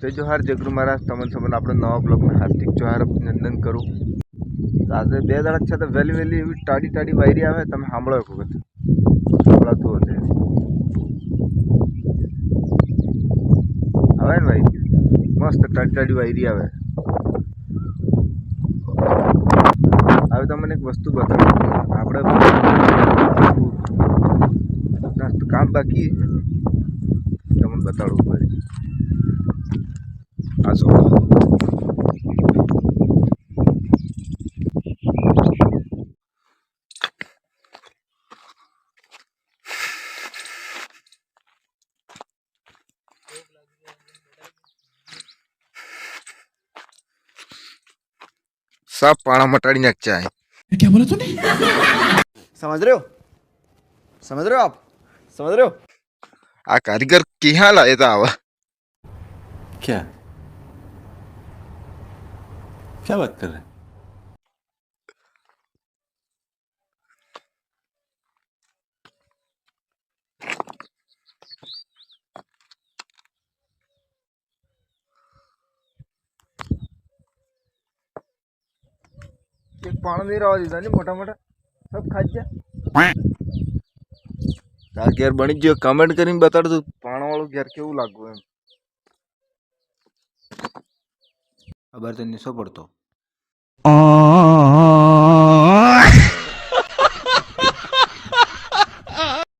તો જોહાર જગરૂ મહારાજ તમને સંબંધ આપણે નવા બ્લોગમાં હાર્દિક જોહાર અભિનંદન કરું. તો આજે 2 દાડા છે તો વહેલી વહેલી એવી ટાડી વાયરી આવે તમે સાંભળો એક વખત સંભળાતું હશે. આવે ને ભાઈ મસ્ત ટાડી વાયરી આવે. હવે તમને એક વસ્તુ બતાવું આપણે કામ બાકી તમને બતાડવું પડે. આ જો सब पाना मटाड़ी नचा है. क्या बोला तूने? समझ रहे हो आप समझ रहे हो? आ कारीगर किहाँ लाए था आवा क्या क्या बात कर रहे हैं? एक पाना नहीं रहा दीदा नहीं मोटा मोटा सब खा जा तार घेर बनी जो कमेंट करीने बता दो पाना वालों घेर केवुं लागू एम खबर तो नहीं सो पड़तो